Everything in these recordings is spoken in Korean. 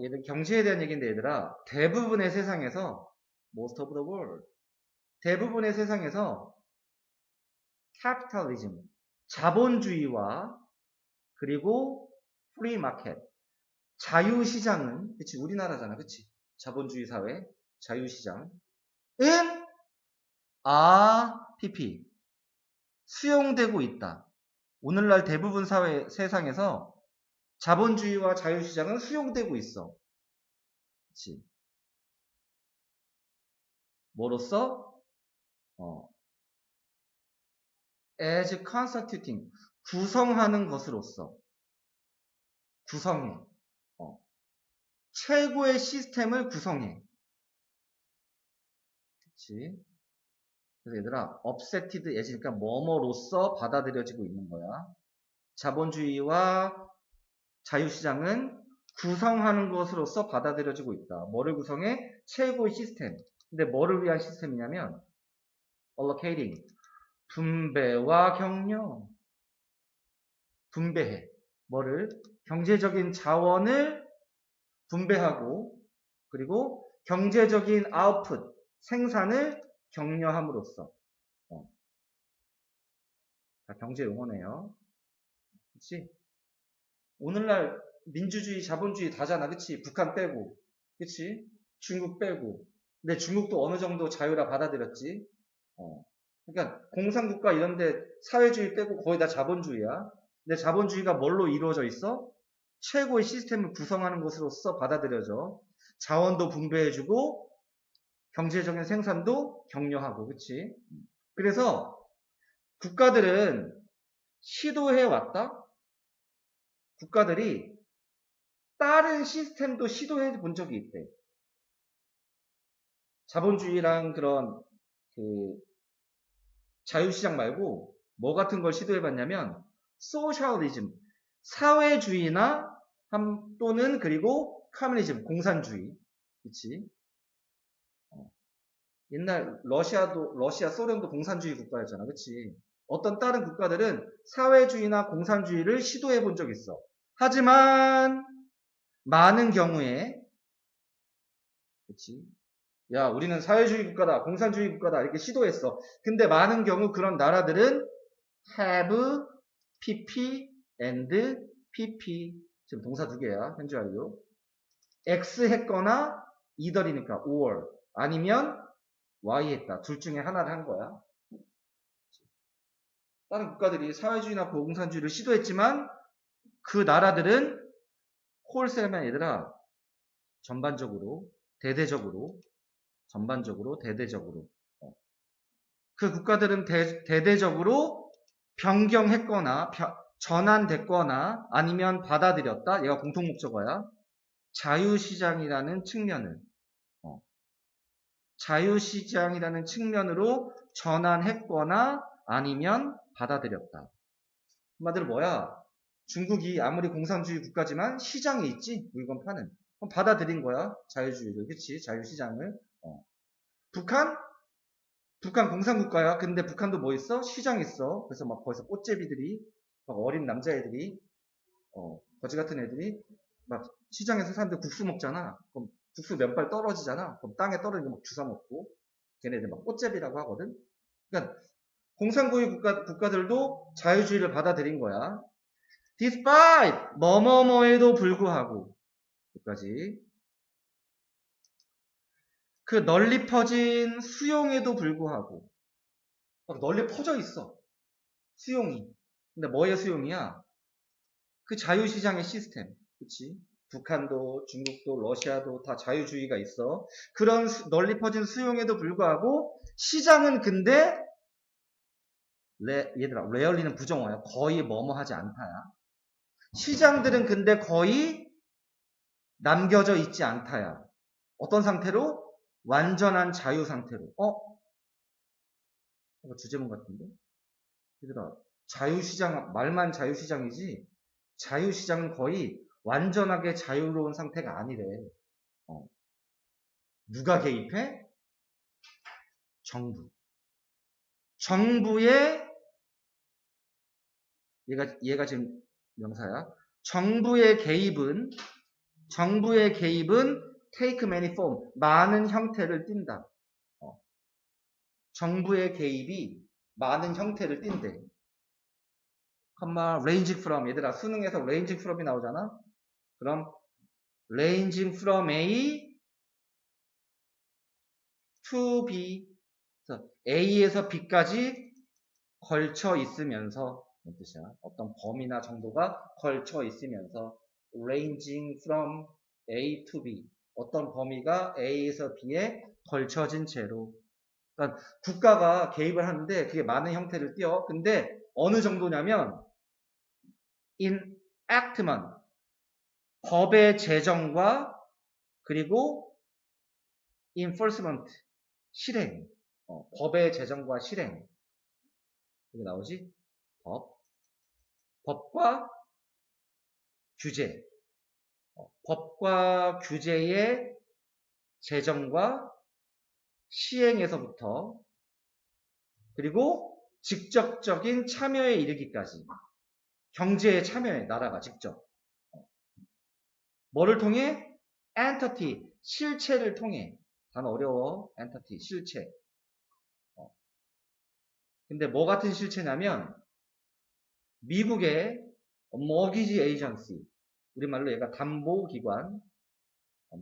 얘들 경제에 대한 얘기인데 얘들아, 대부분의 세상에서, most of the world, 대부분의 세상에서 capitalism, 자본주의와 그리고 free market, 자유시장은, 그치, 우리나라잖아, 그치? 자본주의 사회, 자유시장은 PP, 수용되고 있다. 오늘날 대부분 사회, 세상에서 자본주의와 자유시장은 수용되고 있어. 그치? 뭐로써? as constituting, 구성하는 것으로서. 구성해. 최고의 시스템을 구성해. 그치? 그래서 얘들아, accepted as니까 뭐뭐로서 받아들여지고 있는 거야. 자본주의와 자유시장은 구성하는 것으로서 받아들여지고 있다. 뭐를 구성해? 최고의 시스템. 근데 뭐를 위한 시스템이냐면 allocating, 분배와 격려. 분배해. 뭐를? 경제적인 자원을 분배하고 그리고 경제적인 아웃풋, 생산을 격려함으로써. 다 경제 용어네요. 그치? 오늘날 민주주의, 자본주의 다잖아. 그치? 북한 빼고. 그치? 중국 빼고. 근데 중국도 어느 정도 자유라 받아들였지. 그러니까 공산국가 이런데 사회주의 빼고 거의 다 자본주의야. 근데 자본주의가 뭘로 이루어져 있어? 최고의 시스템을 구성하는 것으로서 받아들여져. 자원도 분배해주고 경제적인 생산도 격려하고, 그치? 그래서 국가들은 시도해왔다? 국가들이 다른 시스템도 시도해 본 적이 있대. 자본주의랑 그런 그 자유시장 말고 뭐 같은 걸 시도해 봤냐면 소셜리즘, 사회주의나 또는 그리고 커뮤니즘, 공산주의. 그치? 옛날 러시아, 소련도 공산주의 국가였잖아. 그치? 어떤 다른 국가들은 사회주의나 공산주의를 시도해 본 적이 있어. 하지만 많은 경우에 그치? 야, 우리는 사회주의 국가다, 공산주의 국가다 이렇게 시도했어. 근데 많은 경우 그런 나라들은 have, pp, and pp. 지금 동사 두 개야. 현재 완료. x 했거나 either이니까 or 아니면 y 했다. 둘 중에 하나를 한 거야. 다른 국가들이 사회주의나 공산주의를 시도했지만 그 나라들은 홀세면 얘들아 전반적으로 대대적으로 그 국가들은 대대적으로 변경했거나 전환됐거나 아니면 받아들였다. 얘가 공통 목적어야. 자유시장이라는 측면으로 전환했거나 아니면 받아들였다. 한마디로 뭐야? 중국이 아무리 공산주의 국가지만 시장이 있지, 물건 파는. 그럼 받아들인 거야, 자유주의를. 그치? 자유시장을. 북한 공산국가야. 근데 북한도 뭐 있어? 시장 있어. 그래서 막 거기서 꽃제비들이, 막 어린 남자애들이, 거지 같은 애들이, 막 시장에서 사람들 국수 먹잖아. 그럼 국수 면발 떨어지잖아. 그럼 땅에 떨어지는 거 막 주워 먹고, 걔네들 막 꽃제비라고 하거든. 그러니까 공산주의 국가들도 자유주의를 받아들인 거야. despite 뭐뭐뭐에도 불구하고 여기까지 그 널리 퍼진 수용에도 불구하고 막 널리 퍼져 있어. 수용이. 근데 뭐의 수용이야? 그 자유시장의 시스템. 그치? 북한도, 중국도, 러시아도 다 자유주의가 있어. 그런 널리 퍼진 수용에도 불구하고 시장은 근데 얘들아, 레얼리는 부정어야. 거의 뭐뭐 하지 않다야. 시장들은 근데 거의 남겨져 있지 않다야. 어떤 상태로? 완전한 자유 상태로. 이거 주제문 같은데? 얘들아, 자유시장, 말만 자유시장이지, 자유시장은 거의 완전하게 자유로운 상태가 아니래. 누가 개입해? 정부. 정부의, 얘가 지금 명사야. 정부의 개입은 정부의 개입은 take many form, 많은 형태를 띈다. 정부의 개입이 많은 형태를 띈대. ranging from, 얘들아 수능에서 ranging from이 나오잖아. 그럼 ranging from A to B, 그래서 A에서 B까지 걸쳐 있으면서, 무슨 뜻이야? 어떤 범위나 정도가 걸쳐 있으면서 ranging from A to B, 어떤 범위가 A에서 B에 걸쳐진 채로. 그러니까 국가가 개입을 하는데 그게 많은 형태를 띄어. 근데 어느 정도냐면 enactment, 법의 제정과 그리고 enforcement, 실행. 법의 제정과 실행. 여기 나오지? 법과 규제. 법과 규제의 제정과 시행에서부터 그리고 직접적인 참여에 이르기까지. 경제에 참여해, 나라가 직접. 뭐를 통해? entity, 실체를 통해. 단어 어려워. entity, 실체. 근데 뭐 같은 실체냐면 미국의 mortgage agency, 우리말로 얘가 담보기관,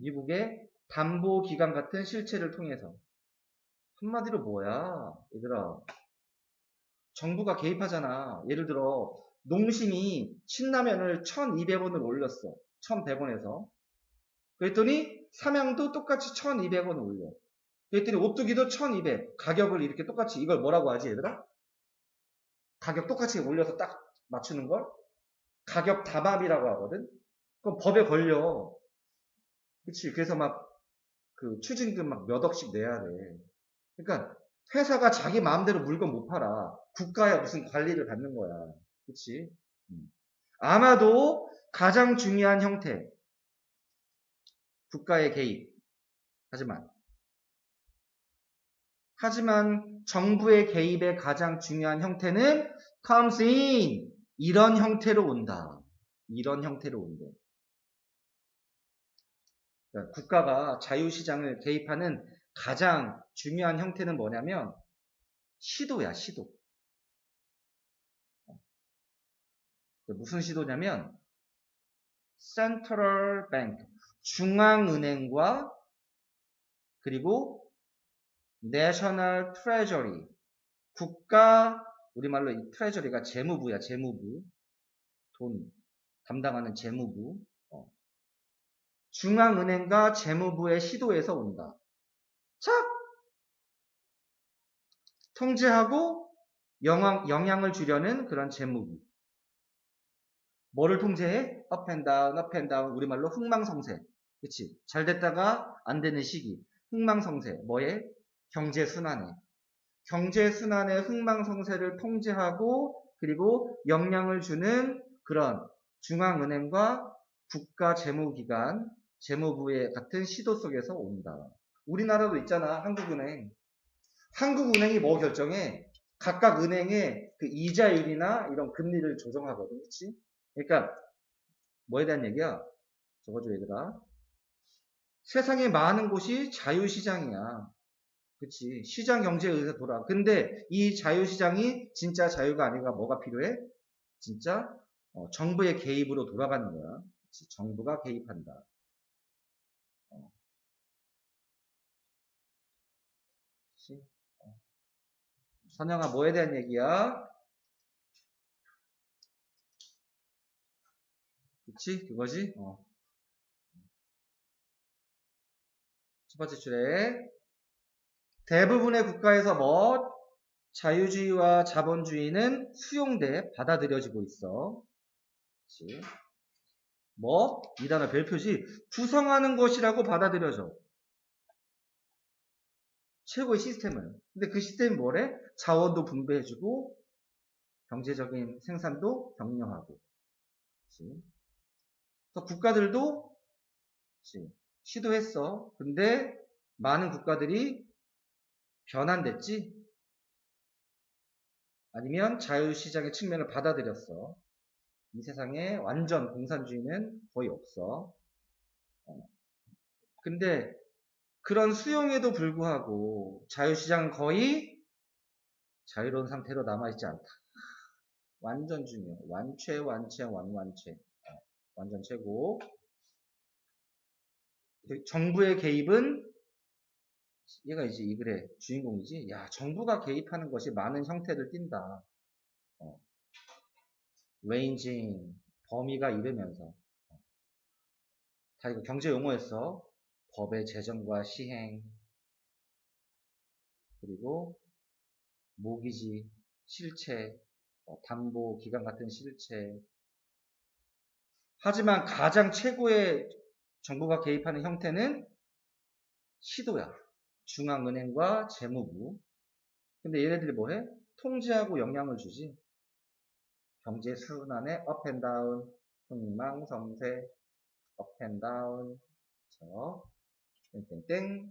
미국의 담보기관 같은 실체를 통해서. 한마디로 뭐야 얘들아, 정부가 개입하잖아. 예를 들어 농심이 신라면을 1200원을 올렸어. 1100원에서. 그랬더니 삼양도 똑같이 1200원을 올려. 그랬더니 오뚜기도 1200, 가격을 이렇게 똑같이, 이걸 뭐라고 하지 얘들아? 가격 똑같이 올려서 딱 맞추는 걸 가격 담합이라고 하거든. 그럼 법에 걸려. 그치? 그래서 막 그 추징금 막 몇 억씩 내야 돼. 그러니까 회사가 자기 마음대로 물건 못 팔아. 국가야 무슨 관리를 받는 거야. 그치? 아마도 가장 중요한 형태, 국가의 개입. 하지만 정부의 개입의 가장 중요한 형태는 comes in, 이런 형태로 온다. 이런 형태로 온대. 그러니까 국가가 자유시장을 개입하는 가장 중요한 형태는 뭐냐면 시도야, 시도. 무슨 시도냐면 Central Bank, 중앙은행과 그리고 National Treasury, 국가, 우리말로 이 트레저리가 재무부야, 재무부. 돈 담당하는 재무부. 중앙은행과 재무부의 시도에서 온다. 자, 통제하고 영향을 주려는 그런 재무부. 뭐를 통제해? up and down, up and down. 우리말로 흥망성쇠. 그치? 잘 됐다가 안 되는 시기. 흥망성쇠. 뭐에? 경제순환에. 경제순환의 흥망성쇠를 통제하고 그리고 영향을 주는 그런 중앙은행과 국가재무기관, 재무부의 같은 시도 속에서 온다. 우리나라도 있잖아. 한국은행. 한국은행이 뭐 결정해? 각각 은행의 그 이자율이나 이런 금리를 조정하거든. 그치? 그러니까 뭐에 대한 얘기야? 적어줘 얘들아. 세상에 많은 곳이 자유시장이야. 그치. 시장 경제에 의해서 돌아. 근데 이 자유시장이 진짜 자유가 아니라 뭐가 필요해? 진짜 정부의 개입으로 돌아가는 거야. 그치. 정부가 개입한다. 그치. 선영아, 뭐에 대한 얘기야? 그치? 그거지? 첫 번째 줄에 대부분의 국가에서 뭐? 자유주의와 자본주의는 수용돼 받아들여지고 있어. 그치? 뭐? 이 단어 별표지. 구성하는 것이라고 받아들여져. 최고의 시스템을. 근데 그 시스템이 뭐래? 자원도 분배해주고 경제적인 생산도 격려하고. 그치? 그래서 국가들도 그치? 시도했어. 근데 많은 국가들이 변환됐지? 아니면 자유시장의 측면을 받아들였어. 이 세상에 완전 공산주의는 거의 없어. 근데 그런 수용에도 불구하고 자유시장은 거의 자유로운 상태로 남아있지 않다. 완전 중요. 완최, 완체, 완완체. 완전 최고. 정부의 개입은 얘가 이제 이 글의 주인공이지. 야, 정부가 개입하는 것이 많은 형태를 띈다. 레인징, 범위가 이르면서. 다 이거 경제 용어였어. 법의 제정과 시행, 그리고 모기지, 실체, 담보, 기간 같은 실체. 하지만 가장 최고의 정부가 개입하는 형태는 시도야. 중앙은행과 재무부. 근데 얘네들이 뭐해? 통제하고 영향을 주지. 경제 순환의 업 앤 다운, 흥망성쇠, 업 앤 다운, 땡땡땡.